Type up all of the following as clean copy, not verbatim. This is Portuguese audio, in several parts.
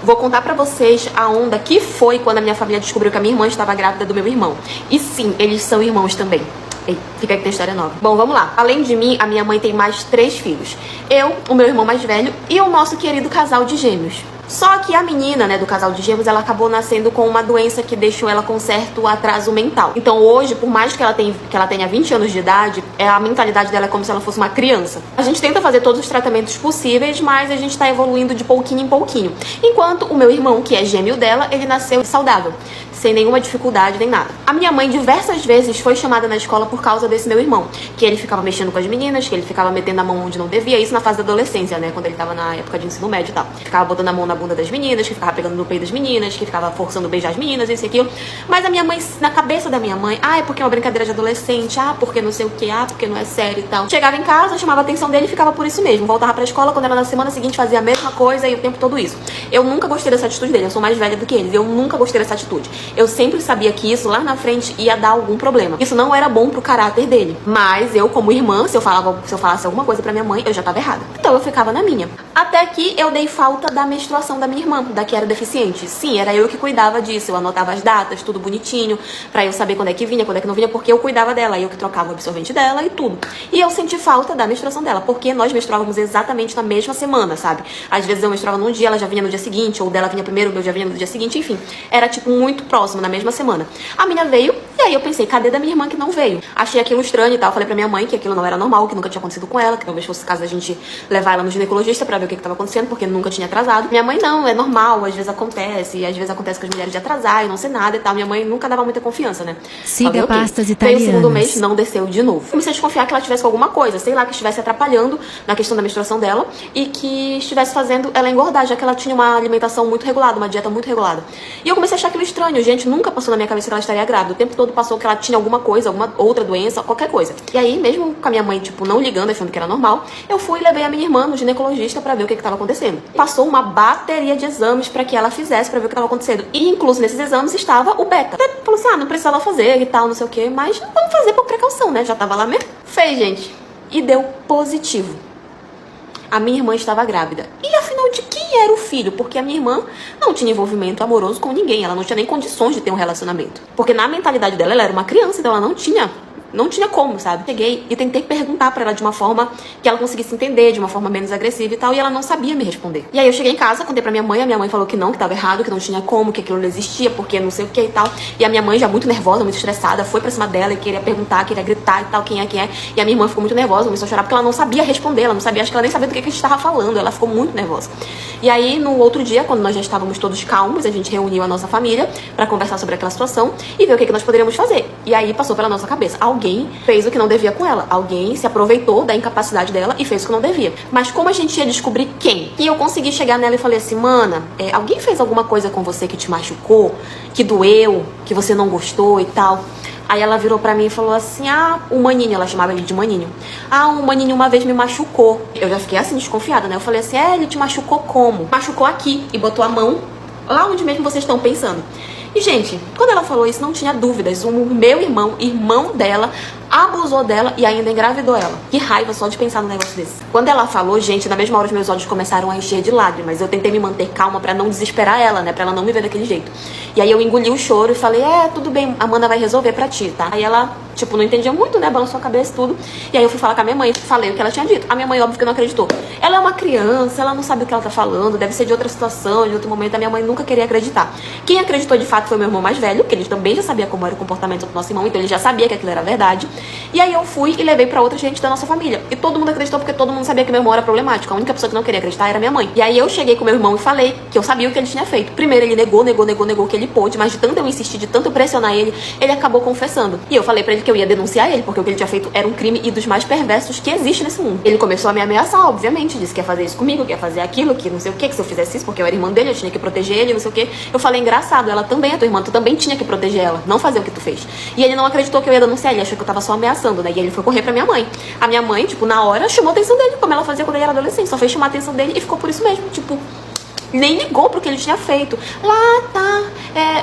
Vou contar pra vocês a onda que foi quando a minha família descobriu que a minha irmã estava grávida do meu irmão. E sim, eles são irmãos também. Ei, fica aí que tem história nova. Bom, vamos lá. Além de mim, a minha mãe tem mais 3 filhos. Eu, o meu irmão mais velho e o nosso querido casal de gêmeos. Só que a menina, né, do casal de gêmeos, ela acabou nascendo com uma doença que deixou ela com certo atraso mental. Então hoje, por mais que ela tenha 20 anos de idade, a mentalidade dela é como se ela fosse uma criança. A gente tenta fazer todos os tratamentos possíveis, mas a gente tá evoluindo de pouquinho em pouquinho. Enquanto o meu irmão, que é gêmeo dela, ele nasceu saudável, sem nenhuma dificuldade nem nada. A minha mãe diversas vezes foi chamada na escola por causa desse meu irmão, que ele ficava mexendo com as meninas, que ele ficava metendo a mão onde não devia, isso na fase da adolescência, né, quando ele tava na época de ensino médio e tal. Ficava botando a mão na bunda das meninas, que ficava pegando no peito das meninas, que ficava forçando beijar as meninas, isso e aquilo. Mas a minha mãe, na cabeça da minha mãe, é porque é uma brincadeira de adolescente, porque não sei o que, porque não é sério e tal. Chegava em casa, chamava a atenção dele e ficava por isso mesmo. Voltava pra escola, quando era na semana seguinte fazia a mesma coisa e o tempo todo isso. Eu nunca gostei dessa atitude dele, eu sou mais velha do que eles, eu nunca gostei dessa atitude. Eu sempre sabia que isso lá na frente ia dar algum problema. Isso não era bom pro caráter dele. Mas eu, como irmã, se eu falasse alguma coisa pra minha mãe, eu já tava errada. Então eu ficava na minha. Até que eu dei falta da menstruação da minha irmã, da que era deficiente. Sim, era eu que cuidava disso. Eu anotava as datas, tudo bonitinho, pra eu saber quando é que vinha, quando é que não vinha, porque eu cuidava dela. Eu que trocava o absorvente dela e tudo. E eu senti falta da menstruação dela, porque nós menstruávamos exatamente na mesma semana, sabe? Às vezes eu menstruava num dia, ela já vinha no dia seguinte, ou dela vinha primeiro, eu já vinha no dia seguinte, enfim. Era, tipo, muito próximo, na mesma semana. A minha veio, e aí eu pensei, cadê da minha irmã que não veio? Achei aquilo estranho e tal. Falei pra minha mãe que aquilo não era normal, que nunca tinha acontecido com ela, que talvez fosse o caso da gente levar ela no ginecologista pra ver o que tava acontecendo, porque nunca tinha atrasado. Minha mãe, não, é normal, às vezes acontece, e às vezes acontece com as mulheres de atrasar e não sei nada e tal. Minha mãe nunca dava muita confiança, né? Siga pastas italianas. Veio o segundo mês, não desceu de novo. Comecei a desconfiar que ela tivesse com alguma coisa, sei lá, que estivesse atrapalhando na questão da menstruação dela e que estivesse fazendo ela engordar, já que ela tinha uma alimentação muito regulada, uma dieta muito regulada. E eu comecei a achar aquilo estranho, gente, nunca passou na minha cabeça que ela estaria grávida. O tempo todo passou que ela tinha alguma coisa, alguma outra doença, qualquer coisa. E aí, mesmo com a minha mãe, tipo, não ligando, achando que era normal, eu fui e levei a minha irmã no ginecologista pra ver o que tava acontecendo. Passou uma bateria de exames pra que ela fizesse pra ver o que tava acontecendo. E incluso nesses exames estava o beta. Até falou assim, não precisava fazer e tal, não sei o que, mas vamos fazer por precaução, né? Já tava lá mesmo. Fez, gente. E deu positivo. A minha irmã estava grávida. E afinal, de quem era o filho? Porque a minha irmã não tinha envolvimento amoroso com ninguém. Ela não tinha nem condições de ter um relacionamento. Porque na mentalidade dela, ela era uma criança, então ela não tinha como, sabe? Cheguei e tentei perguntar pra ela de uma forma que ela conseguisse entender, de uma forma menos agressiva e tal, e ela não sabia me responder. E aí eu cheguei em casa, contei pra minha mãe, a minha mãe falou que não, que tava errado, que não tinha como, que aquilo não existia, porque não sei o que e tal. E a minha mãe, já muito nervosa, muito estressada, foi pra cima dela e queria perguntar, queria gritar e tal, quem é. E a minha irmã ficou muito nervosa, começou a chorar porque ela não sabia responder, ela não sabia, acho que ela nem sabia do que a gente tava falando, ela ficou muito nervosa. E aí, no outro dia, quando nós já estávamos todos calmos, a gente reuniu a nossa família pra conversar sobre aquela situação e ver o que nós poderíamos fazer. E aí passou pela nossa cabeça, alguém fez o que não devia com ela. Alguém se aproveitou da incapacidade dela e fez o que não devia. Mas como a gente ia descobrir quem? E eu consegui chegar nela e falei assim, mana, alguém fez alguma coisa com você que te machucou? Que doeu? Que você não gostou e tal? Aí ela virou pra mim e falou assim, o maninho, ela chamava ele de maninho. O maninho uma vez me machucou. Eu já fiquei assim, desconfiada, né? Eu falei assim, ele te machucou como? Machucou aqui e botou a mão lá onde mesmo vocês estão pensando. E, gente, quando ela falou isso, não tinha dúvidas. O meu irmão dela, abusou dela e ainda engravidou ela. Que raiva só de pensar num negócio desse. Quando ela falou, gente, na mesma hora os meus olhos começaram a encher de lágrimas. Eu tentei me manter calma pra não desesperar ela, né? Pra ela não me ver daquele jeito. E aí eu engoli o choro e falei, tudo bem, a Amanda vai resolver pra ti, tá? Aí ela, tipo, não entendia muito, né? Balançou a cabeça e tudo. E aí eu fui falar com a minha mãe, falei o que ela tinha dito. A minha mãe, óbvio que não acreditou. Ela é uma criança, ela não sabe o que ela tá falando, deve ser de outra situação, de outro momento. A minha mãe nunca queria acreditar. Quem acreditou de fato foi meu irmão mais velho, que ele também já sabia como era o comportamento do nosso irmão, então ele já sabia que aquilo era verdade. E aí eu fui e levei pra outra gente da nossa família. E todo mundo acreditou porque todo mundo sabia que meu irmão era problemático. A única pessoa que não queria acreditar era minha mãe. E aí eu cheguei com meu irmão e falei que eu sabia o que ele tinha feito. Primeiro ele negou que ele pôde, mas de tanto eu insistir, de tanto pressionar ele, ele acabou confessando. E eu falei pra ele que eu ia denunciar ele, porque o que ele tinha feito era um crime e dos mais perversos que existe nesse mundo. Ele começou a me ameaçar, obviamente, disse que ia fazer isso comigo, que ia fazer aquilo, que não sei o que se eu fizesse isso, porque eu era irmã dele, eu tinha que proteger ele, não sei o que. Eu falei, engraçado, ela também é tua irmã, tu também tinha que proteger ela, não fazer o que tu fez. E ele não acreditou que eu ia denunciar, ele achou que eu tava só ameaçando, né? E ele foi correr pra minha mãe. A minha mãe, tipo, na hora, chamou a atenção dele, como ela fazia quando ele era adolescente, só fez chamar a atenção dele e ficou por isso mesmo, tipo, nem ligou pro que ele tinha feito. Lá, tá,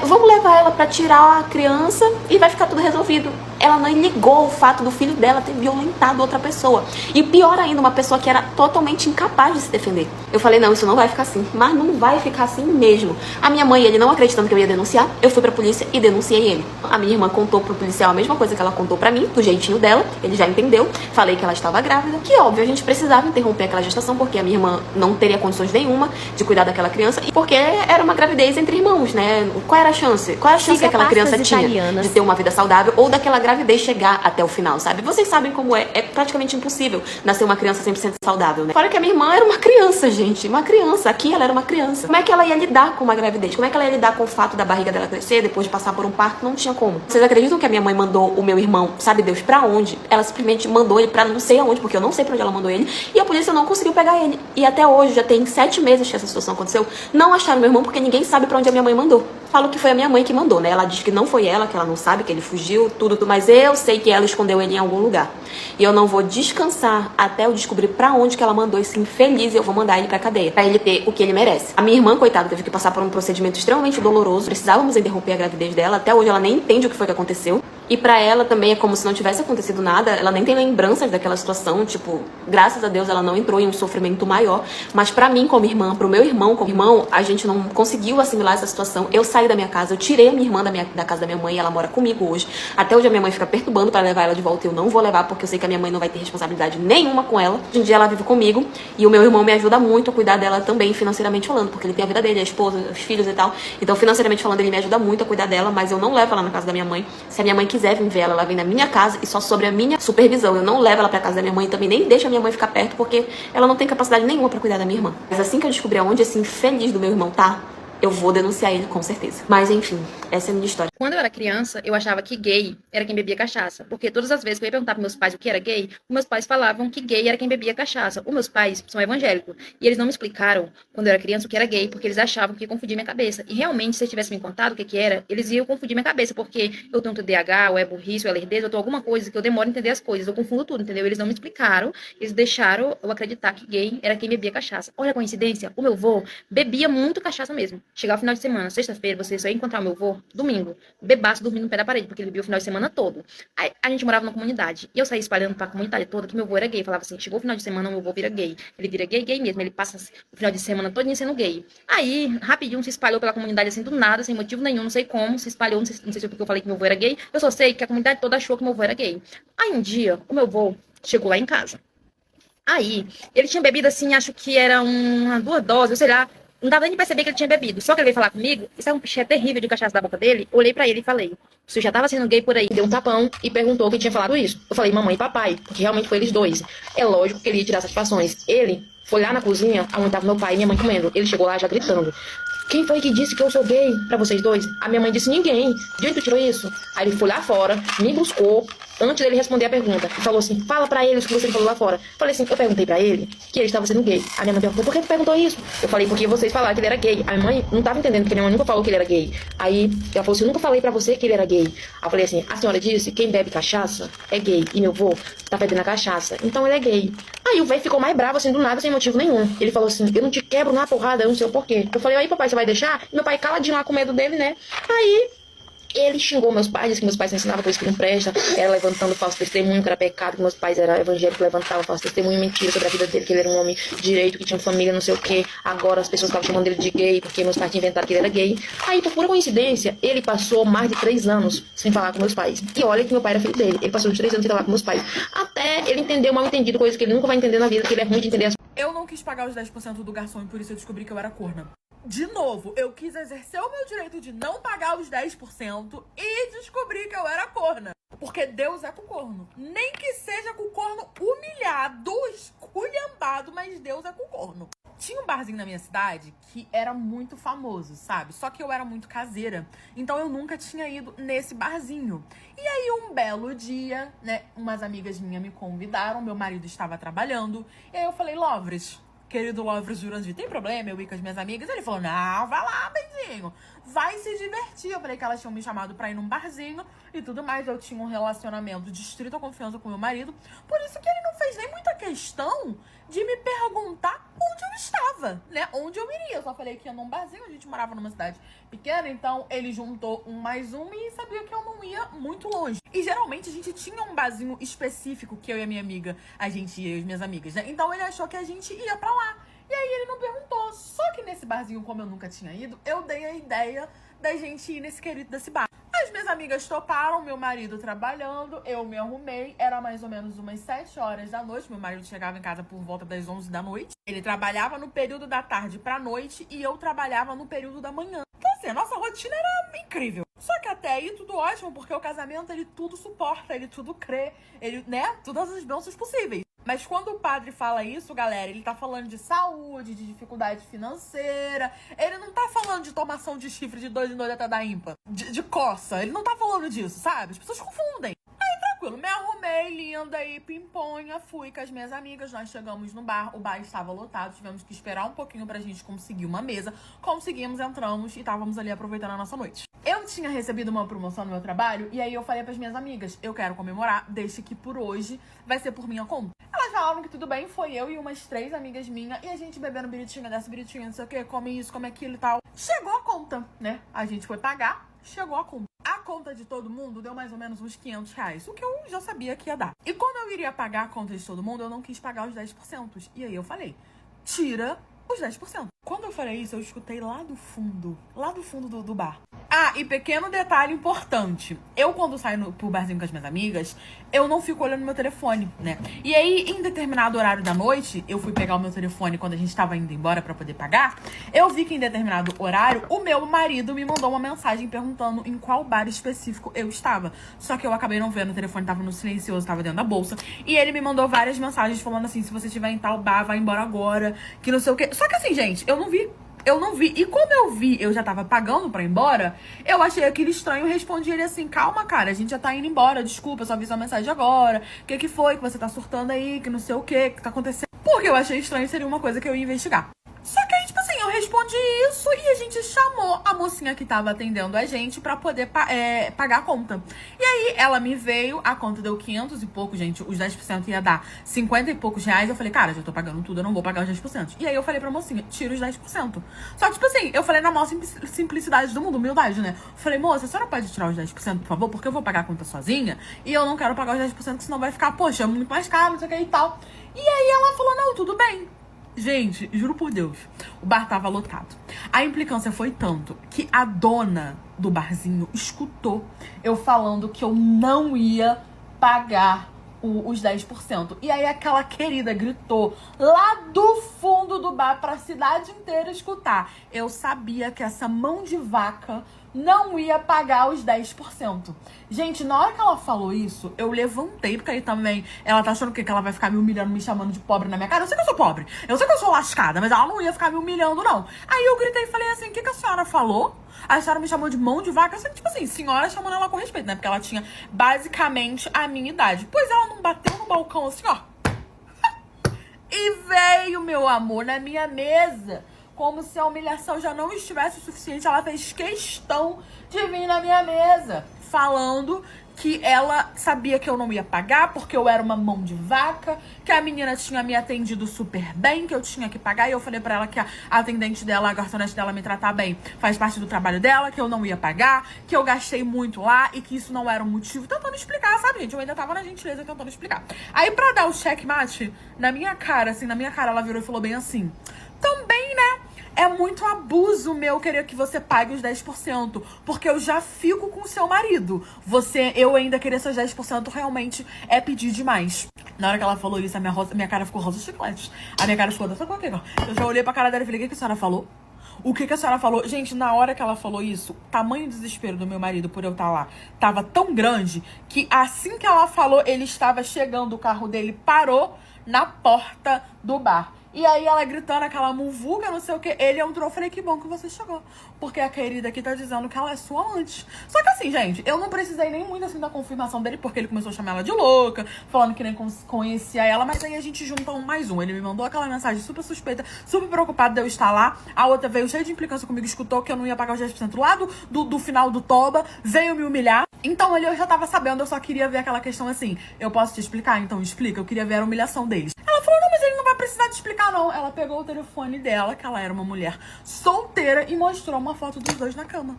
vamos levar ela pra tirar a criança e vai ficar tudo resolvido. Ela não ligou o fato do filho dela ter violentado outra pessoa. E pior ainda, uma pessoa que era totalmente incapaz de se defender. Eu falei, não, isso não vai ficar assim. Mas não vai ficar assim mesmo. A minha mãe, ele não acreditando que eu ia denunciar, eu fui pra polícia e denunciei ele. A minha irmã contou pro policial a mesma coisa que ela contou pra mim, do jeitinho dela. Ele já entendeu. Falei que ela estava grávida. Que óbvio, a gente precisava interromper aquela gestação, porque a minha irmã não teria condições nenhuma de cuidar daquela criança. E porque era uma gravidez entre irmãos, né? Qual era a chance? Qual era a chance que aquela criança tinha de ter uma vida saudável ou daquela gravidez chegar até o final, sabe? Vocês sabem como é praticamente impossível nascer uma criança 100% saudável, né? Fora que a minha irmã era uma criança, gente, uma criança. Aqui ela era uma criança. Como é que ela ia lidar com uma gravidez? Como é que ela ia lidar com o fato da barriga dela crescer depois de passar por um parto? Não tinha como. Vocês acreditam que a minha mãe mandou o meu irmão, sabe Deus pra onde? Ela simplesmente mandou ele pra não sei aonde, porque eu não sei pra onde ela mandou ele, e a polícia não conseguiu pegar ele. E até hoje, já tem 7 meses que essa situação aconteceu, não acharam meu irmão porque ninguém sabe pra onde a minha mãe mandou. Falo que foi a minha mãe que mandou, né? Ela diz que não foi ela, que ela não sabe, que ele fugiu, tudo, mas eu sei que ela escondeu ele em algum lugar. E eu não vou descansar até eu descobrir pra onde que ela mandou esse infeliz, e eu vou mandar ele pra cadeia, pra ele ter o que ele merece. A minha irmã, coitada, teve que passar por um procedimento extremamente doloroso, precisávamos interromper a gravidez dela, até hoje ela nem entende o que foi que aconteceu. E pra ela também é como se não tivesse acontecido nada, ela nem tem lembranças daquela situação, tipo, graças a Deus ela não entrou em um sofrimento maior, mas pra mim como irmã, pro meu irmão como irmão, a gente não conseguiu assimilar essa situação. Eu saí da minha casa, eu tirei a minha irmã da casa da minha mãe, ela mora comigo hoje. Até hoje a minha mãe fica perturbando pra levar ela de volta, eu não vou levar porque eu sei que a minha mãe não vai ter responsabilidade nenhuma com ela. Hoje em dia ela vive comigo e o meu irmão me ajuda muito a cuidar dela também, financeiramente falando, porque ele tem a vida dele, a esposa, os filhos e tal. Então financeiramente falando ele me ajuda muito a cuidar dela, mas eu não levo ela na casa da minha mãe. Se a minha mãe quiser vir ver ela, ela vem na minha casa e só sobre a minha supervisão. Eu não levo ela pra casa da minha mãe, também nem deixo a minha mãe ficar perto, porque ela não tem capacidade nenhuma pra cuidar da minha irmã. Mas assim que eu descobrir aonde esse infeliz do meu irmão tá, eu vou denunciar ele com certeza. Mas enfim, essa é a minha história. Quando eu era criança, eu achava que gay era quem bebia cachaça. Porque todas as vezes que eu ia perguntar para meus pais o que era gay, os meus pais falavam que gay era quem bebia cachaça. Os meus pais são evangélicos. E eles não me explicaram, quando eu era criança, o que era gay, porque eles achavam que ia confundir minha cabeça. E realmente, se eles tivessem me contado o que era, eles iam confundir minha cabeça. Porque eu tenho TDAH, ou é burrice, ou é lerdeza, ou tô alguma coisa que eu demoro a entender as coisas. Eu confundo tudo, entendeu? Eles não me explicaram. Eles deixaram eu acreditar que gay era quem bebia cachaça. Olha a coincidência, o meu vô bebia muito cachaça mesmo. Chegava o final de semana, sexta-feira, você só ia encontrar o meu vô, domingo, bebaço, dormindo no pé da parede, porque ele bebia o final de semana todo. Aí a gente morava numa comunidade, e eu saía espalhando pra comunidade toda que meu vô era gay. Falava assim, chegou o final de semana, meu vô vira gay. Ele vira gay, gay mesmo, ele passa o final de semana todinho sendo gay. Aí, rapidinho, se espalhou pela comunidade assim, do nada, sem motivo nenhum, não sei como, se espalhou, não sei se foi porque eu falei que meu vô era gay, eu só sei que a comunidade toda achou que meu vô era gay. Aí um dia, o meu vô chegou lá em casa. Aí, ele tinha bebido assim, acho que era uma 2 doses, sei lá. Não dava nem de perceber que ele tinha bebido. Só que ele veio falar comigo, isso é um piché terrível de cachaça da boca dele. Olhei pra ele e falei, você já tava sendo gay por aí? Deu um tapão e perguntou quem tinha falado isso. Eu falei, mamãe e papai, porque realmente foi eles dois. É lógico que ele ia tirar satisfações. Ele foi lá na cozinha, onde tava meu pai e minha mãe comendo. Ele chegou lá já gritando. Quem foi que disse que eu sou gay pra vocês dois? A minha mãe disse, ninguém. De onde tu tirou isso? Aí ele foi lá fora, me buscou, antes dele responder a pergunta. E falou assim, fala pra eles o que você falou lá fora. Falei assim, eu perguntei pra ele que ele estava sendo gay. A minha mãe perguntou, por que tu perguntou isso? Eu falei, porque vocês falaram que ele era gay. A minha mãe não tava entendendo, porque minha mãe nunca falou que ele era gay. Aí ela falou assim, eu nunca falei pra você que ele era gay. Aí eu falei assim, a senhora disse, quem bebe cachaça é gay. E meu avô tá bebendo a cachaça, então ele é gay. Aí o velho ficou mais bravo, assim, do nada, sem motivo nenhum. Ele falou assim, eu não te quebro na porrada, eu não sei o porquê. Eu falei, aí papai, você vai deixar? E meu pai caladinho lá com medo dele, né? Aí ele xingou meus pais, disse que meus pais ensinavam coisas que não presta, era levantando falso testemunho, que era pecado, que meus pais eram evangélicos, levantavam falso testemunho, mentira sobre a vida dele, que ele era um homem direito, que tinha família, não sei o que. Agora as pessoas estavam chamando ele de gay, porque meus pais tinham inventado que ele era gay. Aí, por pura coincidência, ele passou mais de 3 anos sem falar com meus pais. E olha que meu pai era filho dele, ele passou de 3 anos sem falar com meus pais. Até ele entender o mal entendido, coisas que ele nunca vai entender na vida, que ele é ruim de entender as... Eu não quis pagar os 10% do garçom e por isso eu descobri que eu era corna. De novo, eu quis exercer o meu direito de não pagar os 10% e descobri que eu era corna. Porque Deus é com corno. Nem que seja com corno humilhado, esculhambado, mas Deus é com corno. Tinha um barzinho na minha cidade que era muito famoso, sabe? Só que eu era muito caseira, então eu nunca tinha ido nesse barzinho. E aí um belo dia, né, umas amigas minhas me convidaram, meu marido estava trabalhando, e aí eu falei, Lovres, querido Lovres Jurandir, tem problema eu ir com as minhas amigas? Ele falou, não, vai lá, beijinho, vai se divertir. Eu falei que elas tinham me chamado pra ir num barzinho e tudo mais. Eu tinha um relacionamento de estrita confiança com meu marido, por isso que ele não fez nem muita questão de me perguntar onde eu estava. tava, né? Onde eu iria. Eu só falei que ia num barzinho, a gente morava numa cidade pequena, então ele juntou um mais um e sabia que eu não ia muito longe. E geralmente a gente tinha um barzinho específico que eu e a minha amiga, a gente ia e as minhas amigas, né? Então ele achou que a gente ia pra lá. E aí ele não perguntou. Só que nesse barzinho, como eu nunca tinha ido, eu dei a ideia da gente ir nesse querido desse bar. As minhas amigas toparam, meu marido trabalhando, eu me arrumei, era mais ou menos umas 7 horas da noite, meu marido chegava em casa por volta das 11 da noite, ele trabalhava no período da tarde pra noite e eu trabalhava no período da manhã. Então assim, a nossa rotina era incrível. Só que até aí tudo ótimo, porque o casamento ele tudo suporta, ele tudo crê, ele, né, todas as bênçãos possíveis. Mas quando o padre fala isso, galera, ele tá falando de saúde, de dificuldade financeira. Ele não tá falando de tomação de chifre de 2 em 2 até da ímpar. De coça. Ele não tá falando disso, sabe? As pessoas confundem. Aí, tranquilo. Me arrumei, linda e pimponha. Fui com as minhas amigas. Nós chegamos no bar. O bar estava lotado. Tivemos que esperar um pouquinho pra gente conseguir uma mesa. Conseguimos, entramos e estávamos ali aproveitando a nossa noite. Eu tinha recebido uma promoção no meu trabalho. E aí eu falei pras minhas amigas, eu quero comemorar. Deixa que por hoje vai ser por minha conta. Elas falaram que tudo bem, foi eu e umas 3 amigas minhas. E a gente bebendo biritinha, dessa biritinha, não sei o que, come isso, come aquilo e tal. Chegou a conta, né? A gente foi pagar, chegou a conta. A conta de todo mundo deu mais ou menos uns R$500, o que eu já sabia que ia dar. E quando eu iria pagar a conta de todo mundo, eu não quis pagar os 10%. E aí eu falei, tira os 10%. Quando eu falei isso, eu escutei lá do fundo do bar. Ah, e pequeno detalhe importante. Eu, quando saio pro barzinho com as minhas amigas, eu não fico olhando meu telefone, né? E aí, em determinado horário da noite, eu fui pegar o meu telefone quando a gente tava indo embora pra poder pagar. Eu vi que em determinado horário, o meu marido me mandou uma mensagem perguntando em qual bar específico eu estava. Só que eu acabei não vendo, o telefone tava no silencioso, tava dentro da bolsa. E ele me mandou várias mensagens falando assim, se você estiver em tal bar, vai embora agora, que não sei o quê. Só que assim, gente, eu não vi. E quando eu vi, eu já tava pagando pra ir embora, eu achei aquilo estranho e respondi ele assim, calma, cara, a gente já tá indo embora, desculpa, só vi sua mensagem agora, o que foi que você tá surtando aí, que não sei o que tá acontecendo. Porque eu achei estranho, seria uma coisa que eu ia investigar. Só que aí, tipo assim, eu respondi isso e a gente chamou a mocinha que tava atendendo a gente pra poder pagar a conta. E aí, ela me veio, a conta deu 500 e pouco, gente, os 10% ia dar 50 e poucos reais. Eu falei, cara, já tô pagando tudo, eu não vou pagar os 10%. E aí eu falei pra mocinha, tira os 10%. Só que, tipo assim, eu falei na maior simplicidade do mundo, humildade, né? Eu falei, moça, a senhora pode tirar os 10%, por favor? Porque eu vou pagar a conta sozinha e eu não quero pagar os 10%, senão vai ficar, poxa, muito mais caro, não sei o que e tal. E aí ela falou, não, tudo bem. Gente, juro por Deus, o bar tava lotado. A implicância foi tanto que a dona do barzinho escutou eu falando que eu não ia pagar os 10%. E aí aquela querida gritou lá do fundo do bar pra cidade inteira escutar. Eu sabia que essa mão de vaca não ia pagar os 10%. Gente, na hora que ela falou isso, eu levantei, porque aí também ela tá achando que ela vai ficar me humilhando, me chamando de pobre na minha cara. Eu sei que eu sou pobre, eu sei que eu sou lascada, mas ela não ia ficar me humilhando, não. Aí eu gritei e falei assim, o que a senhora falou? A senhora me chamou de mão de vaca, assim, tipo assim, senhora chamando ela com respeito, né? Porque ela tinha basicamente a minha idade. Pois ela não bateu no balcão assim, ó. E veio, meu amor, na minha mesa. Como se a humilhação já não estivesse o suficiente, ela fez questão de vir na minha mesa, falando que ela sabia que eu não ia pagar porque eu era uma mão de vaca, que a menina tinha me atendido super bem, que eu tinha que pagar, e eu falei pra ela que a atendente dela, a garçonete dela me tratar bem faz parte do trabalho dela, que eu não ia pagar, que eu gastei muito lá e que isso não era um motivo, tentando explicar, sabe, gente? Eu ainda tava na gentileza tentando explicar. Aí pra dar o checkmate, na minha cara, ela virou e falou bem assim, também, né? É muito abuso meu querer que você pague os 10%, porque eu já fico com o seu marido. Eu ainda querer seus 10% realmente é pedir demais. Na hora que ela falou isso, a minha cara ficou rosa chiclete. A minha cara ficou dessa com aqui, ó. Eu já olhei pra cara dela e falei, o que a senhora falou? O que a senhora falou? Gente, na hora que ela falou isso, o tamanho do desespero do meu marido por eu estar lá tava tão grande que assim que ela falou, ele estava chegando, o carro dele parou na porta do bar. E aí ela gritando aquela muvuca, não sei o que. Ele entrou, eu falei, que bom que você chegou. Porque a querida aqui tá dizendo que ela é sua amante. Só que assim, gente, eu não precisei nem muito assim da confirmação dele, porque ele começou a chamar ela de louca, falando que nem conhecia ela, mas aí a gente junta um mais um. Ele me mandou aquela mensagem super suspeita, super preocupado de eu estar lá. A outra veio cheia de implicância comigo, escutou que eu não ia pagar os 10% lá do final do toba, veio me humilhar. Então eu já tava sabendo, eu só queria ver aquela questão assim, eu posso te explicar? Então explica, eu queria ver a humilhação deles. Ela falou, não, mas ele não vai precisar te explicar, não. Ela pegou o telefone dela, que ela era uma mulher solteira, e mostrou uma foto dos dois na cama.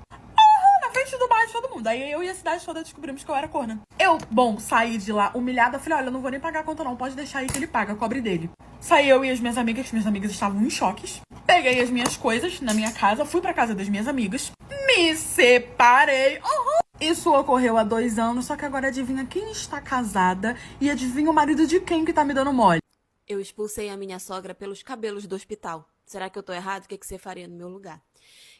Na frente do bairro de todo mundo. Aí eu e a cidade toda descobrimos que eu era corna. Eu, saí de lá humilhada. Falei, olha, eu não vou nem pagar a conta não. Pode deixar aí que ele paga, cobre dele. Saí eu e as minhas amigas estavam em choques. Peguei as minhas coisas na minha casa, fui pra casa das minhas amigas. Me separei. Isso ocorreu há 2 anos, só que agora adivinha quem está casada e adivinha o marido de quem que tá me dando mole. Eu expulsei a minha sogra pelos cabelos do hospital. Será que eu tô errado? O que você faria no meu lugar?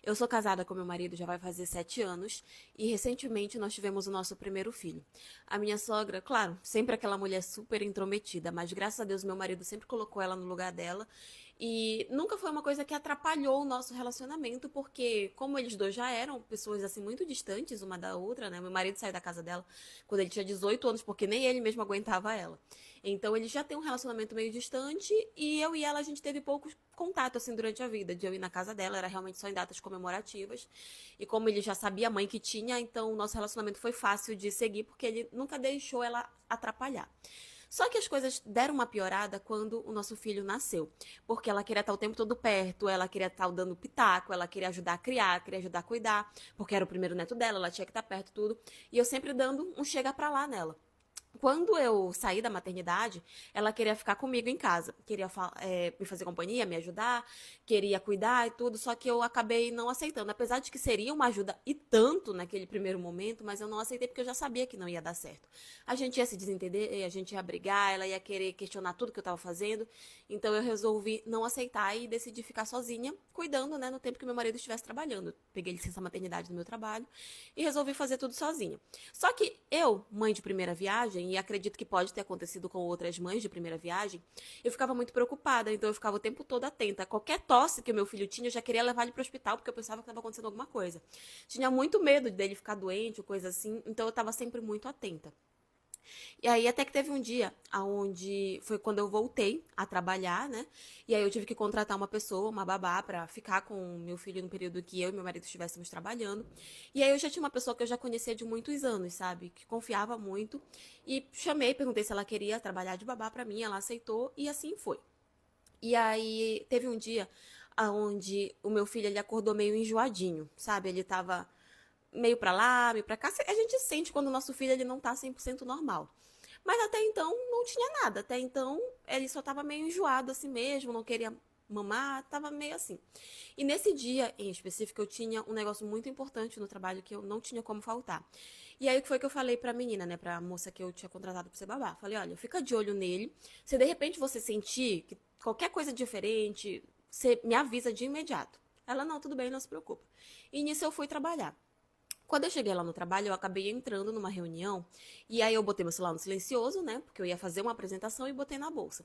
Eu sou casada com meu marido, já vai fazer 7 anos, e recentemente nós tivemos o nosso primeiro filho. A minha sogra, claro, sempre aquela mulher super intrometida, mas graças a Deus meu marido sempre colocou ela no lugar dela, e nunca foi uma coisa que atrapalhou o nosso relacionamento, porque como eles dois já eram pessoas assim muito distantes uma da outra, né? Meu marido saiu da casa dela quando ele tinha 18 anos, porque nem ele mesmo aguentava ela. Então ele já tem um relacionamento meio distante, e eu e ela a gente teve pouco contato assim durante a vida, de eu ir na casa dela, era realmente só em datas comemorativas. E como ele já sabia a mãe que tinha, então o nosso relacionamento foi fácil de seguir, porque ele nunca deixou ela atrapalhar. Só que as coisas deram uma piorada quando o nosso filho nasceu. Porque ela queria estar o tempo todo perto, ela queria estar dando pitaco, ela queria ajudar a criar, queria ajudar a cuidar, porque era o primeiro neto dela, ela tinha que estar perto, tudo. E eu sempre dando um chega pra lá nela. Quando eu saí da maternidade, ela queria ficar comigo em casa. Queria me fazer companhia, me ajudar, queria cuidar e tudo, só que eu acabei não aceitando. Apesar de que seria uma ajuda e tanto naquele primeiro momento, mas eu não aceitei porque eu já sabia que não ia dar certo. A gente ia se desentender, a gente ia brigar, ela ia querer questionar tudo que eu estava fazendo. Então eu resolvi não aceitar e decidi ficar sozinha, cuidando, né, no tempo que meu marido estivesse trabalhando. Peguei licença maternidade do meu trabalho e resolvi fazer tudo sozinha. Só que eu, mãe de primeira viagem, e acredito que pode ter acontecido com outras mães de primeira viagem, eu ficava muito preocupada, então eu ficava o tempo todo atenta. Qualquer tosse que o meu filho tinha, eu já queria levar ele para o hospital, porque eu pensava que estava acontecendo alguma coisa. Tinha muito medo dele ficar doente ou coisa assim, então eu estava sempre muito atenta. E aí até que teve um dia onde foi quando eu voltei a trabalhar, né? E aí eu tive que contratar uma pessoa, uma babá, pra ficar com o meu filho no período que eu e meu marido estivéssemos trabalhando. E aí eu já tinha uma pessoa que eu já conhecia de muitos anos, sabe? Que confiava muito. E chamei, perguntei se ela queria trabalhar de babá pra mim, ela aceitou e assim foi. E aí teve um dia onde o meu filho ele acordou meio enjoadinho, sabe? Ele tava meio pra lá, meio pra cá. A gente sente quando o nosso filho ele não tá 100% normal. Mas até então não tinha nada. Até então ele só tava meio enjoado assim mesmo, não queria mamar, tava meio assim. E nesse dia em específico eu tinha um negócio muito importante no trabalho que eu não tinha como faltar. E aí foi que eu falei pra menina, né, pra moça que eu tinha contratado pra ser babá. Falei, olha, fica de olho nele. Se de repente você sentir que qualquer coisa diferente, você me avisa de imediato. Ela, não, tudo bem, não se preocupa. E nisso eu fui trabalhar. Quando eu cheguei lá no trabalho, eu acabei entrando numa reunião e aí eu botei meu celular no silencioso, né? Porque eu ia fazer uma apresentação e botei na bolsa.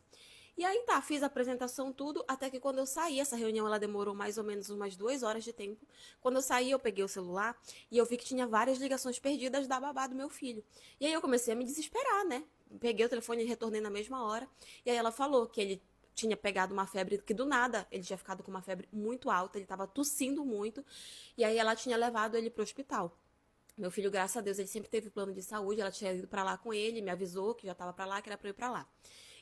E aí tá, fiz a apresentação tudo, até que quando eu saí, essa reunião ela demorou mais ou menos umas 2 horas de tempo. Quando eu saí, eu peguei o celular e eu vi que tinha várias ligações perdidas da babá do meu filho. E aí eu comecei a me desesperar, né? Peguei o telefone e retornei na mesma hora. E aí ela falou que ele tinha pegado uma febre, que do nada ele tinha ficado com uma febre muito alta, ele estava tossindo muito, e aí ela tinha levado ele para o hospital. Meu filho, graças a Deus, ele sempre teve plano de saúde, ela tinha ido para lá com ele, me avisou que já estava para lá, que era para eu ir para lá.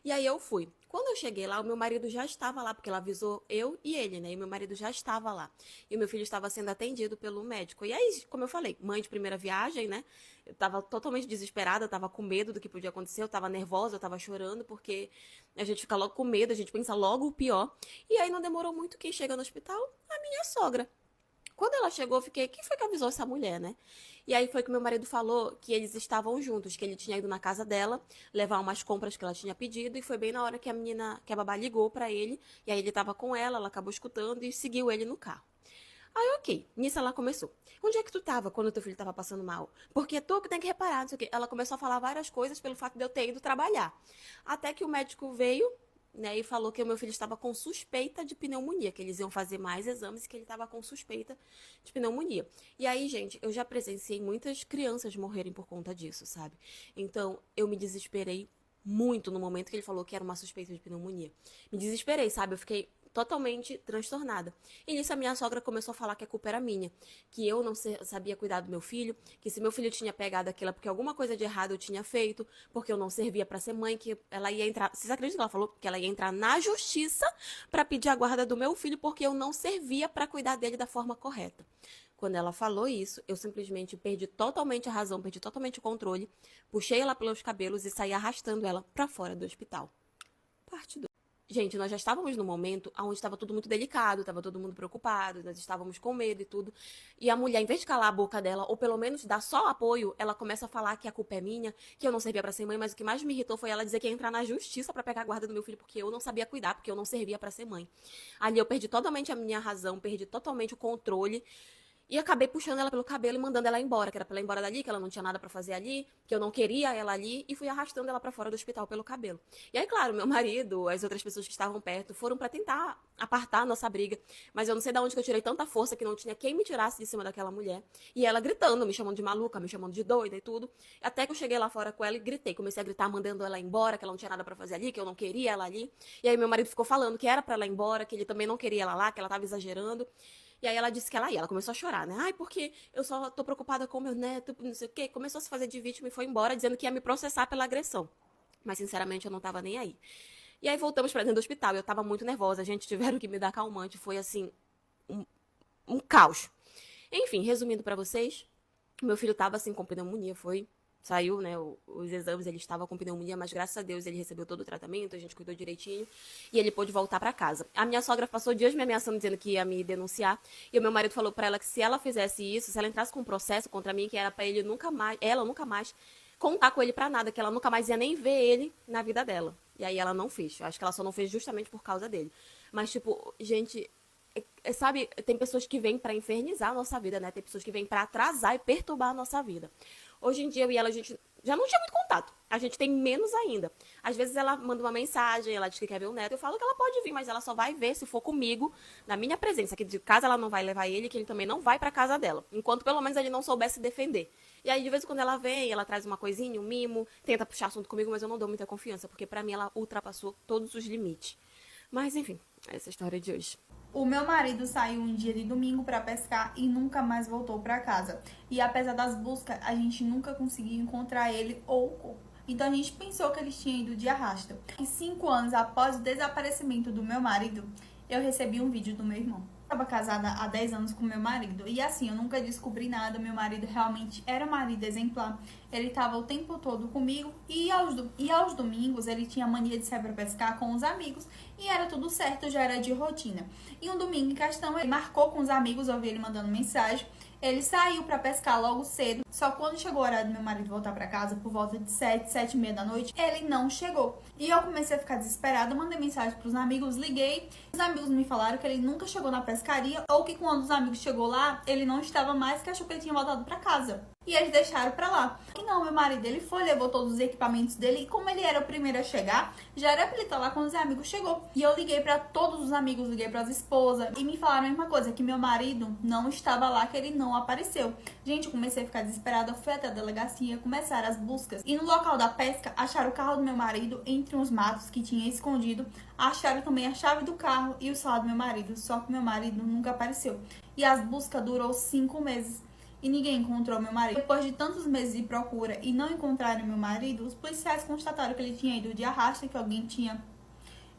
E aí eu fui. Quando eu cheguei lá, o meu marido já estava lá, porque ela avisou eu e ele, né? E meu marido já estava lá. E o meu filho estava sendo atendido pelo médico. E aí, como eu falei, mãe de primeira viagem, né? Eu estava totalmente desesperada, estava com medo do que podia acontecer, eu estava nervosa, eu estava chorando, porque a gente fica logo com medo, a gente pensa logo o pior. E aí não demorou muito, quem chega no hospital? A minha sogra. Quando ela chegou, eu fiquei, quem foi que avisou essa mulher, né? E aí foi que meu marido falou que eles estavam juntos, que ele tinha ido na casa dela levar umas compras que ela tinha pedido, e foi bem na hora que a menina, que a babá ligou pra ele, e aí ele tava com ela acabou escutando e seguiu ele no carro. Aí, ok. Nisso ela começou. Onde é que tu tava quando teu filho tava passando mal? Porque tu que tem que reparar, não sei o quê. Ela começou a falar várias coisas pelo fato de eu ter ido trabalhar. Até que o médico veio, né, e falou que o meu filho estava com suspeita de pneumonia, que eles iam fazer mais exames e que ele estava com suspeita de pneumonia. E aí, gente, eu já presenciei muitas crianças morrerem por conta disso, sabe? Então, eu me desesperei muito no momento que ele falou que era uma suspeita de pneumonia. Me desesperei, sabe? Eu fiquei totalmente transtornada. E nisso a minha sogra começou a falar que a culpa era minha, que eu não sabia cuidar do meu filho, que se meu filho tinha pegado aquilo porque alguma coisa de errado eu tinha feito, porque eu não servia para ser mãe, que ela ia entrar... Vocês acreditam que ela falou que ela ia entrar na justiça para pedir a guarda do meu filho porque eu não servia para cuidar dele da forma correta? Quando ela falou isso, eu simplesmente perdi totalmente a razão, perdi totalmente o controle, puxei ela pelos cabelos e saí arrastando ela para fora do hospital. Parte 2. Gente, nós já estávamos num momento onde estava tudo muito delicado, estava todo mundo preocupado, nós estávamos com medo e tudo. E a mulher, em vez de calar a boca dela, ou pelo menos dar só apoio, ela começa a falar que a culpa é minha, que eu não servia para ser mãe, mas o que mais me irritou foi ela dizer que ia entrar na justiça para pegar a guarda do meu filho, porque eu não sabia cuidar, porque eu não servia para ser mãe. Ali eu perdi totalmente a minha razão, perdi totalmente o controle. E acabei puxando ela pelo cabelo e mandando ela embora, que era pra ela ir embora dali, que ela não tinha nada pra fazer ali, que eu não queria ela ali, e fui arrastando ela pra fora do hospital pelo cabelo. E aí, claro, meu marido, as outras pessoas que estavam perto, foram pra tentar apartar a nossa briga, mas eu não sei de onde que eu tirei tanta força que não tinha quem me tirasse de cima daquela mulher. E ela gritando, me chamando de maluca, me chamando de doida e tudo. Até que eu cheguei lá fora com ela e gritei, comecei a gritar mandando ela embora, que ela não tinha nada pra fazer ali, que eu não queria ela ali. E aí meu marido ficou falando que era pra ela ir embora, que ele também não queria ela lá, que ela tava exagerando. E aí ela disse que ela ia, ela começou a chorar, né? Ai, porque eu só tô preocupada com meu neto, não sei o quê. Começou a se fazer de vítima e foi embora, dizendo que ia me processar pela agressão. Mas, sinceramente, eu não tava nem aí. E aí voltamos pra dentro do hospital, eu tava muito nervosa, a gente tiveram que me dar calmante, foi assim, um caos. Enfim, resumindo pra vocês, meu filho tava assim com pneumonia, saiu, né, os exames, ele estava com pneumonia, mas graças a Deus ele recebeu todo o tratamento, a gente cuidou direitinho, e ele pôde voltar para casa. A minha sogra passou dias me ameaçando, dizendo que ia me denunciar, e o meu marido falou para ela que se ela fizesse isso, se ela entrasse com um processo contra mim, que era para ela nunca mais contar com ele para nada, que ela nunca mais ia nem ver ele na vida dela. E aí ela não fez. Eu acho que ela só não fez justamente por causa dele. Mas, tipo, gente, sabe, tem pessoas que vêm para infernizar a nossa vida, né? Tem pessoas que vêm para atrasar e perturbar a nossa vida. Hoje em dia, eu e ela, a gente já não tinha muito contato. A gente tem menos ainda. Às vezes ela manda uma mensagem, ela diz que quer ver o neto. Eu falo que ela pode vir, mas ela só vai ver se for comigo, na minha presença. Aqui de casa ela não vai levar ele, que ele também não vai pra casa dela. Enquanto pelo menos ele não soubesse defender. E aí, de vez em quando ela vem, ela traz uma coisinha, um mimo, tenta puxar assunto comigo, mas eu não dou muita confiança, porque pra mim ela ultrapassou todos os limites. Mas, enfim, essa é a história de hoje. O meu marido saiu um dia de domingo para pescar e nunca mais voltou para casa. E apesar das buscas, a gente nunca conseguiu encontrar ele ou o corpo. Então a gente pensou que eles tinham ido de arrasta. E 5 anos após o desaparecimento do meu marido, eu recebi um vídeo do meu irmão. Eu estava casada há 10 anos com meu marido. E assim, eu nunca descobri nada. Meu marido realmente era um marido exemplar. Ele estava o tempo todo comigo. E aos domingos, ele tinha mania de sair para pescar com os amigos. E era tudo certo, já era de rotina. E um domingo em questão, ele marcou com os amigos. Eu vi ele mandando mensagem. Ele saiu para pescar logo cedo. Só que quando chegou a hora do meu marido voltar para casa, por volta de 7h30 da noite, ele não chegou. E eu comecei a ficar desesperada, mandei mensagem pros amigos, liguei. Os amigos me falaram que ele nunca chegou na pescaria, ou que quando os amigos chegou lá, ele não estava mais, que achou que ele tinha voltado para casa. E eles deixaram pra lá. E não, meu marido, ele foi, levou todos os equipamentos dele. E como ele era o primeiro a chegar, já era pra ele estar lá quando os amigos chegou. E eu liguei pra todos os amigos, liguei pras esposas. E me falaram a mesma coisa, que meu marido não estava lá, que ele não apareceu. Gente, eu comecei a ficar desesperada. Eu fui até a delegacia, começaram as buscas. E no local da pesca, acharam o carro do meu marido entre uns matos que tinha escondido. Acharam também a chave do carro e o celular do meu marido. Só que meu marido nunca apareceu. E as buscas durou 5 meses. E ninguém encontrou meu marido. Depois de tantos meses de procura e não encontrarem meu marido, os policiais constataram que ele tinha ido de arrasta, que alguém tinha,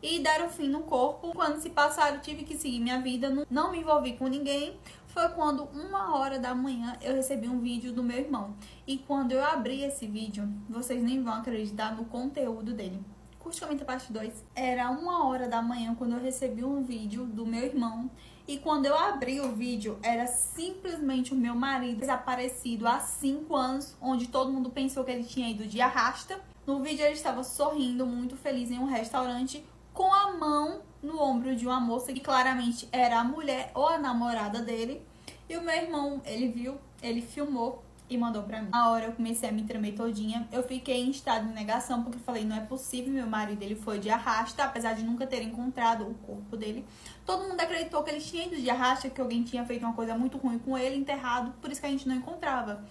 e deram fim no corpo. Quando se passaram, tive que seguir minha vida, não me envolvi com ninguém. Foi quando 1h da manhã eu recebi um vídeo do meu irmão. E quando eu abri esse vídeo, vocês nem vão acreditar no conteúdo dele. Curte, comenta parte 2. Era 1h da manhã quando eu recebi um vídeo do meu irmão. E quando eu abri o vídeo, era simplesmente o meu marido desaparecido há 5 anos, onde todo mundo pensou que ele tinha ido de arrasta. No vídeo ele estava sorrindo, muito feliz em um restaurante, com a mão no ombro de uma moça que claramente era a mulher ou a namorada dele. E o meu irmão, ele viu, ele filmou e mandou pra mim. Na hora eu comecei a me tremer todinha. Eu fiquei em estado de negação, porque falei, não é possível, meu marido, ele foi de arrasta, apesar de nunca ter encontrado o corpo dele. Todo mundo acreditou que ele tinha ido de arrasta, que alguém tinha feito uma coisa muito ruim com ele, enterrado, por isso que a gente não encontrava.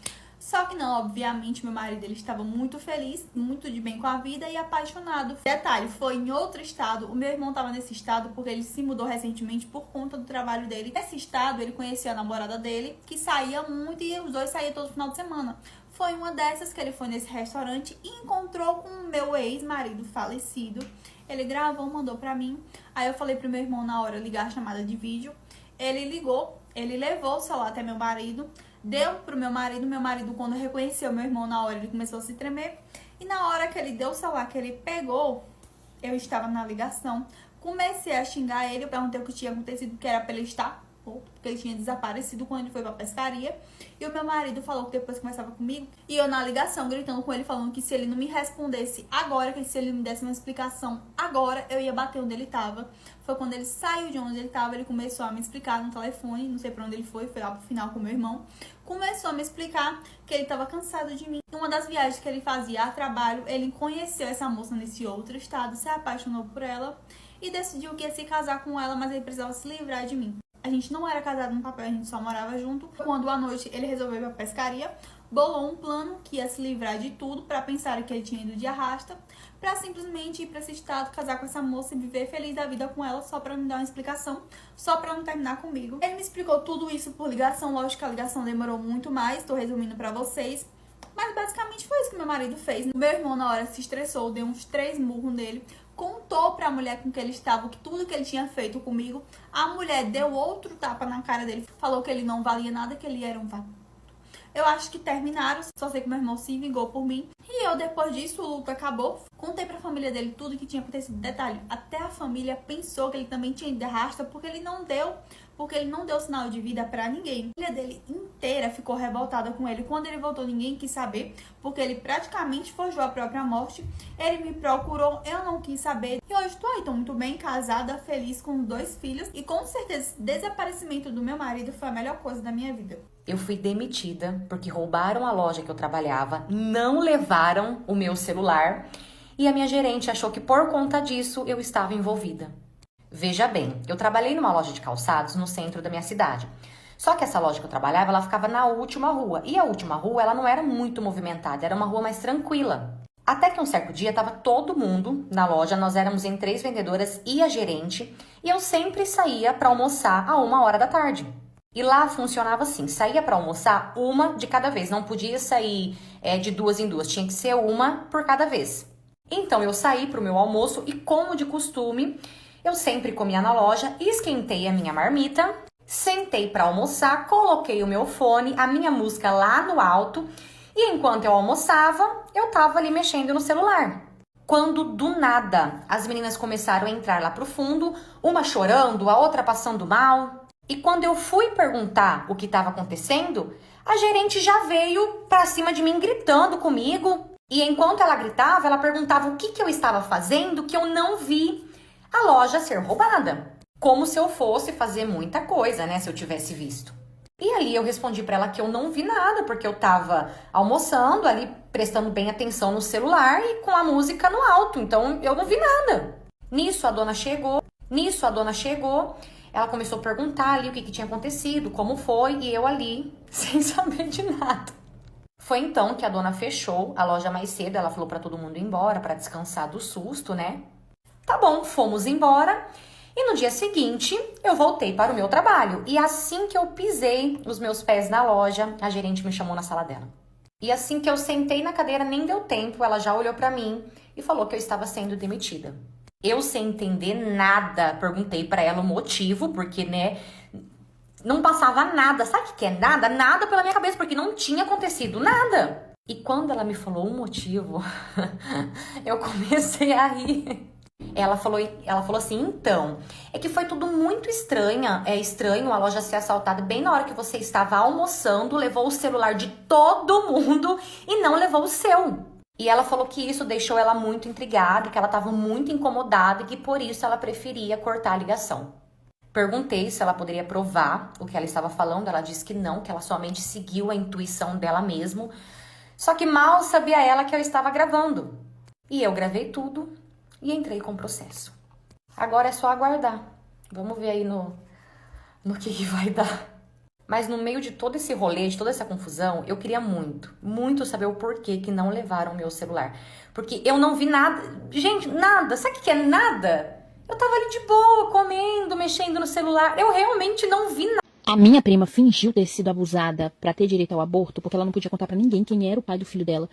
Só que não, obviamente, meu marido ele estava muito feliz, muito de bem com a vida e apaixonado. Detalhe, foi em outro estado. O meu irmão estava nesse estado porque ele se mudou recentemente por conta do trabalho dele. Nesse estado, ele conhecia a namorada dele, que saía muito e os dois saíam todo final de semana. Foi uma dessas que ele foi nesse restaurante e encontrou com o meu ex-marido falecido. Ele gravou, mandou pra mim. Aí eu falei pro meu irmão na hora ligar a chamada de vídeo. Ele ligou, ele levou o celular até meu marido. Deu pro meu marido quando reconheceu meu irmão na hora, ele começou a se tremer. E na hora que ele deu o celular, que ele pegou, eu estava na ligação. Comecei a xingar ele, eu perguntei o que tinha acontecido, que era pra ele estar morto, porque ele tinha desaparecido quando ele foi pra pescaria. E o meu marido falou que depois conversava comigo. E eu na ligação, gritando com ele, falando que se ele não me respondesse agora, que se ele me desse uma explicação agora, eu ia bater onde ele tava. Foi quando ele saiu de onde ele tava, ele começou a me explicar no telefone, não sei pra onde ele foi lá pro final com meu irmão. Começou a me explicar que ele tava cansado de mim. Uma das viagens que ele fazia a trabalho, ele conheceu essa moça nesse outro estado, se apaixonou por ela e decidiu que ia se casar com ela, mas ele precisava se livrar de mim. A gente não era casado no papel, a gente só morava junto. Quando à noite ele resolveu ir pra pescaria, bolou um plano que ia se livrar de tudo pra pensar que ele tinha ido de arrasta, pra simplesmente ir pra esse estado, casar com essa moça e viver feliz da vida com ela, só pra me dar uma explicação, só pra não terminar comigo. Ele me explicou tudo isso por ligação, lógico que a ligação demorou muito mais, tô resumindo pra vocês. Mas basicamente foi isso que meu marido fez. Meu irmão na hora se estressou, deu uns 3 murros nele, contou pra mulher com que ele estava que tudo que ele tinha feito comigo. A mulher deu outro tapa na cara dele, falou que ele não valia nada, que ele era um vagabundo. Eu acho que terminaram, só sei que meu irmão se vingou por mim. E eu, depois disso, o luto acabou. Contei pra família dele tudo que tinha acontecido. Detalhe, até a família pensou que ele também tinha ido de arrasta, porque ele não deu sinal de vida pra ninguém. A família dele inteira ficou revoltada com ele. Quando ele voltou, ninguém quis saber, porque ele praticamente forjou a própria morte. Ele me procurou, eu não quis saber. E hoje tô aí, tô muito bem, casada, feliz, com 2 filhos. E com certeza, esse desaparecimento do meu marido foi a melhor coisa da minha vida. Eu fui demitida porque roubaram a loja que eu trabalhava, não levaram o meu celular e a minha gerente achou que por conta disso eu estava envolvida. Veja bem, eu trabalhei numa loja de calçados no centro da minha cidade. Só que essa loja que eu trabalhava, ela ficava na última rua. E a última rua, ela não era muito movimentada, era uma rua mais tranquila. Até que um certo dia, tava todo mundo na loja, nós éramos em 3 vendedoras e a gerente, e eu sempre saía para almoçar a 1h da tarde. E lá funcionava assim, saía para almoçar uma de cada vez, não podia sair de 2 em 2, tinha que ser uma por cada vez. Então eu saí pro meu almoço e, como de costume, eu sempre comia na loja, esquentei a minha marmita, sentei para almoçar, coloquei o meu fone, a minha música lá no alto, e enquanto eu almoçava, eu tava ali mexendo no celular. Quando do nada as meninas começaram a entrar lá pro fundo, uma chorando, a outra passando mal. E quando eu fui perguntar o que estava acontecendo, a gerente já veio pra cima de mim gritando comigo. E enquanto ela gritava, ela perguntava o que eu estava fazendo, que eu não vi a loja ser roubada. Como se eu fosse fazer muita coisa, né, se eu tivesse visto. E ali eu respondi pra ela que eu não vi nada, porque eu tava almoçando ali, prestando bem atenção no celular e com a música no alto, então eu não vi nada. Nisso a dona chegou, ela começou a perguntar ali o que tinha acontecido, como foi, e eu ali, sem saber de nada. Foi então que a dona fechou a loja mais cedo, ela falou pra todo mundo ir embora, pra descansar do susto, né? Tá bom, fomos embora. E no dia seguinte, eu voltei para o meu trabalho. E assim que eu pisei os meus pés na loja, a gerente me chamou na sala dela. E assim que eu sentei na cadeira, nem deu tempo, ela já olhou para mim e falou que eu estava sendo demitida. Eu, sem entender nada, perguntei para ela o motivo, porque, né, não passava nada. Sabe o que é nada? Nada pela minha cabeça, porque não tinha acontecido nada. E quando ela me falou o motivo, eu comecei a rir. Ela falou assim, então, é que foi tudo muito estranho, é estranho a loja ser assaltada bem na hora que você estava almoçando, levou o celular de todo mundo e não levou o seu. E ela falou que isso deixou ela muito intrigada, que ela estava muito incomodada e que por isso ela preferia cortar a ligação. Perguntei se ela poderia provar o que ela estava falando, ela disse que não, que ela somente seguiu a intuição dela mesmo, só que mal sabia ela que eu estava gravando. E eu gravei tudo e entrei com o processo. Agora é só aguardar. Vamos ver aí no que vai dar. Mas no meio de todo esse rolê, de toda essa confusão, eu queria muito, muito saber o porquê que não levaram meu celular. Porque eu não vi nada. Gente, nada. Sabe o que é nada? Eu tava ali de boa, comendo, mexendo no celular. Eu realmente não vi nada. A minha prima fingiu ter sido abusada pra ter direito ao aborto, porque ela não podia contar pra ninguém quem era o pai do filho dela.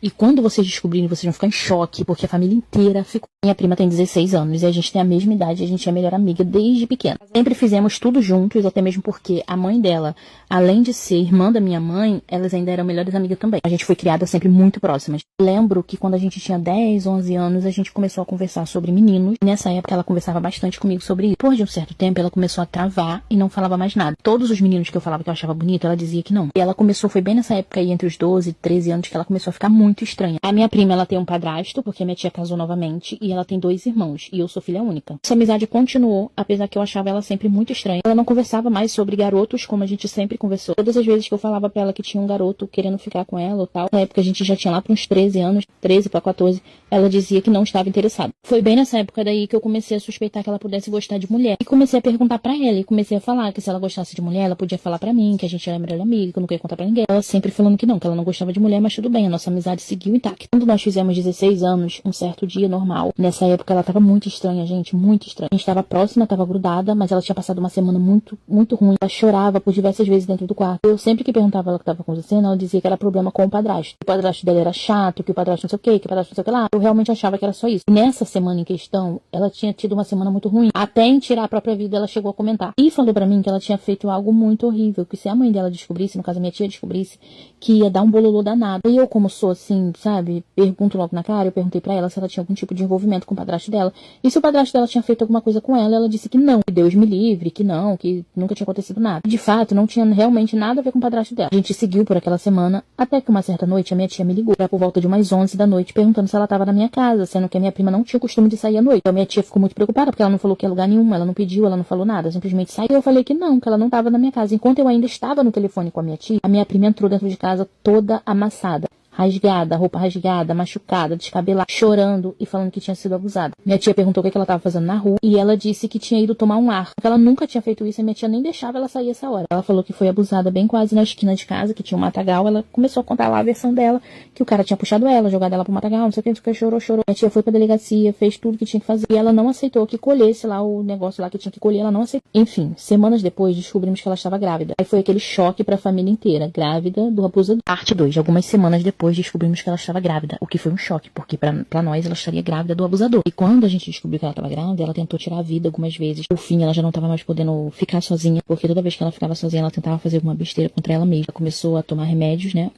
E quando vocês descobrirem, vocês vão ficar em choque, porque a família inteira ficou. Minha prima tem 16 anos e a gente tem a mesma idade, a gente é a melhor amiga desde pequena. Sempre fizemos tudo juntos, até mesmo porque a mãe dela, além de ser irmã da minha mãe, elas ainda eram melhores amigas também. A gente foi criada sempre muito próximas. Lembro que quando a gente tinha 10, 11 anos, a gente começou a conversar sobre meninos. Nessa época ela conversava bastante comigo sobre isso. Depois de um certo tempo, ela começou a travar e não falava mais nada. Todos os meninos que eu falava que eu achava bonito, ela dizia que não. E ela começou, foi bem nessa época aí, entre os 12 e 13 anos, que ela começou a ficar muito estranha. A minha prima, ela tem um padrasto, porque a minha tia casou novamente, e ela tem 2 irmãos, e eu sou filha única. Essa amizade continuou, apesar que eu achava ela sempre muito estranha. Ela não conversava mais sobre garotos, como a gente sempre conversou. Todas as vezes que eu falava pra ela que tinha um garoto querendo ficar com ela ou tal, na época a gente já tinha lá pra uns 13 anos, 13 pra 14, ela dizia que não estava interessada. Foi bem nessa época daí que eu comecei a suspeitar que ela pudesse gostar de mulher. E comecei a perguntar pra ela, e comecei a falar que se ela gostasse de mulher, ela podia falar pra mim, que a gente era melhor amiga, que eu não queria contar pra ninguém. Ela sempre falando que ela não gostava de mulher, mas tudo bem, a nossa amizade seguiu intacta. Quando nós fizemos 16 anos, um certo dia normal, nessa época ela tava muito estranha, gente, muito estranha. A gente tava próxima, tava grudada, mas ela tinha passado uma semana muito, muito ruim. Ela chorava por diversas vezes dentro do quarto. Eu sempre que perguntava ela o que tava acontecendo, ela dizia que era problema com o padrasto. O padrasto dela era chato, que o padrasto não sei o que o padrasto não sei o que lá. Eu realmente achava que era só isso. Nessa semana em questão, ela tinha tido uma semana muito ruim. Até em tirar a própria vida, ela chegou a comentar. E falou pra mim que ela tinha feito algo muito horrível, que se a mãe dela descobrisse, no caso a minha tia descobrisse, que ia dar um bololô danado. E eu, como sou assim, sabe, pergunto logo na cara, eu perguntei pra ela se ela tinha algum tipo de envolvimento com o padrasto dela. E se o padrasto dela tinha feito alguma coisa com ela, ela disse que não, que Deus me livre, que não, que nunca tinha acontecido nada. De fato, não tinha realmente nada a ver com o padrasto dela. A gente seguiu por aquela semana, até que uma certa noite a minha tia me ligou, era por volta de umas 11 da noite, perguntando se ela tava na minha casa, sendo que a minha prima não tinha costume de sair à noite. Então a minha tia ficou muito preocupada, porque ela não falou que ia lugar nenhum, ela não pediu, ela não falou nada, simplesmente saiu. Eu falei que ela não tava na minha casa. Enquanto eu ainda estava no telefone com a minha prima entrou dentro de casa toda amassada, rasgada, roupa rasgada, machucada, descabelada, chorando e falando que tinha sido abusada. Minha tia perguntou o que ela estava fazendo na rua e ela disse que tinha ido tomar um ar. Porque ela nunca tinha feito isso e minha tia nem deixava ela sair essa hora. Ela falou que foi abusada bem quase na esquina de casa, que tinha um matagal. Ela começou a contar lá a versão dela, que o cara tinha puxado ela, jogado ela pro matagal, não sei o que, chorou. Minha tia foi pra delegacia, fez tudo que tinha que fazer e ela não aceitou que colhesse lá o negócio lá que tinha que colher, ela não aceitou. Enfim, semanas depois descobrimos que ela estava grávida. Aí foi aquele choque pra família inteira, grávida do abusador. Parte 2. Algumas semanas depois descobrimos que ela estava grávida, o que foi um choque, porque pra nós ela estaria grávida do abusador. E quando a gente descobriu que ela estava grávida, ela tentou tirar a vida algumas vezes. Por fim, ela já não estava mais podendo ficar sozinha, porque toda vez que ela ficava sozinha, ela tentava fazer alguma besteira contra ela mesma. Ela começou a tomar remédios, né?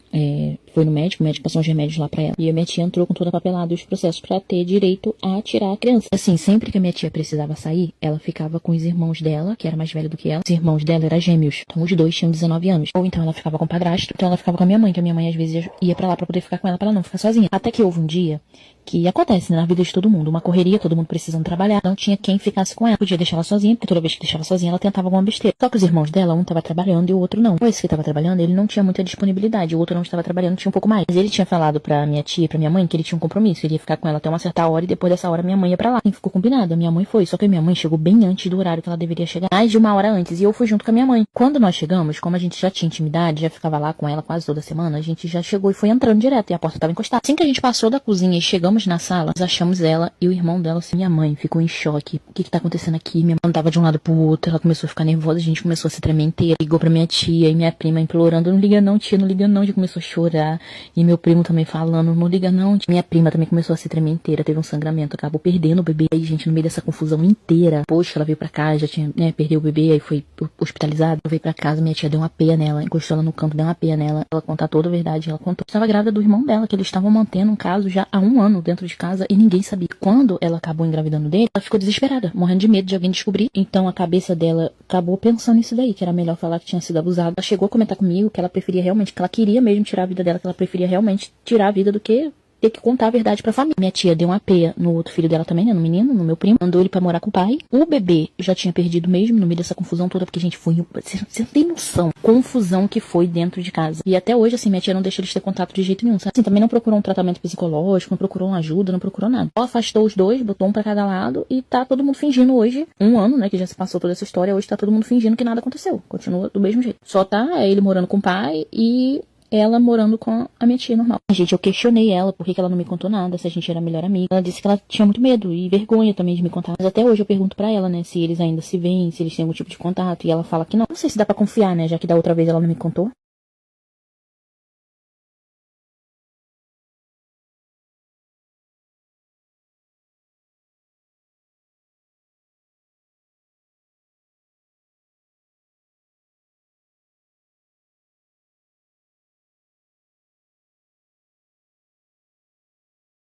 Foi no médico, o médico passou uns remédios lá pra ela. E a minha tia entrou com toda a papelada e os processos pra ter direito a tirar a criança. Assim, sempre que a minha tia precisava sair, ela ficava com os irmãos dela, que era mais velho do que ela. Os irmãos dela eram gêmeos, então os dois tinham 19 anos. Ou então ela ficava com o padrasto, então ela ficava com a minha mãe, que a minha mãe às vezes ia pra lá pra poder ficar com ela, pra ela não ficar sozinha. Até que houve um dia que acontece, né, na vida de todo mundo, uma correria, todo mundo precisando trabalhar, não tinha quem ficasse com ela, podia deixar ela sozinha, porque toda vez que deixava sozinha ela tentava alguma besteira. Só que os irmãos dela, um tava trabalhando e o outro não. Esse que tava trabalhando, ele não tinha muita disponibilidade, o outro não estava trabalhando, tinha um pouco mais. Mas ele tinha falado pra minha tia, pra minha mãe, que ele tinha um compromisso, ele ia ficar com ela até uma certa hora e depois dessa hora minha mãe ia pra lá. E ficou combinado, a minha mãe foi, só que a minha mãe chegou bem antes do horário que ela deveria chegar, mais de uma hora antes, e eu fui junto com a minha mãe. Quando nós chegamos, como a gente já tinha intimidade, já ficava lá com ela quase toda semana, a gente já chegou e foi entrando direto, e a porta tava encostada. Assim que a gente passou da cozinha e chegamos na sala, nós achamos ela e o irmão dela, assim, minha mãe ficou em choque. O que tá acontecendo aqui? Minha mãe andava de um lado pro outro, ela começou a ficar nervosa, a gente começou a se tremer inteira, ligou pra minha tia e minha prima implorando, não liga não, tia, não liga não, a gente começou a chorar, e meu primo também falando, não liga não, tia. Minha prima também começou a se tremer inteira, teve um sangramento, acabou perdendo o bebê, aí gente, no meio dessa confusão inteira, depois que ela veio pra casa, já tinha, né, perdeu o bebê, aí foi hospitalizada, ela veio pra casa, minha tia deu uma peia nela, encostou ela no canto, deu uma peia nela, ela contar toda a verdade, ela contou que estava grávida do irmão dela, que eles estavam mantendo um caso já há 1 ano dentro de casa e ninguém sabia. Quando ela acabou engravidando dele, ela ficou desesperada, morrendo de medo de alguém descobrir. Então a cabeça dela acabou pensando nisso daí, que era melhor falar que tinha sido abusada. Ela chegou a comentar comigo que ela preferia realmente, que ela queria mesmo tirar a vida dela, que ela preferia realmente tirar a vida do que ter que contar a verdade pra família. Minha tia deu uma peia no outro filho dela também, né? No menino, no meu primo. Mandou ele pra morar com o pai. O bebê já tinha perdido mesmo, no meio dessa confusão toda, porque, gente, foi... Você não tem noção. Confusão que foi dentro de casa. E até hoje, assim, minha tia não deixa eles ter contato de jeito nenhum, sabe? Assim, também não procurou um tratamento psicológico, não procurou uma ajuda, não procurou nada. Só afastou os dois, botou um pra cada lado e tá todo mundo fingindo hoje. Um ano, né? Que já se passou toda essa história. Hoje tá todo mundo fingindo que nada aconteceu. Continua do mesmo jeito. Só tá ele morando com o pai e ela morando com a minha tia normal. Gente, eu questionei ela por que ela não me contou nada, se a gente era melhor amiga. Ela disse que ela tinha muito medo e vergonha também de me contar. Mas até hoje eu pergunto pra ela, né, se eles ainda se veem, se eles têm algum tipo de contato. E ela fala que não. Não sei se dá pra confiar, né, já que da outra vez ela não me contou.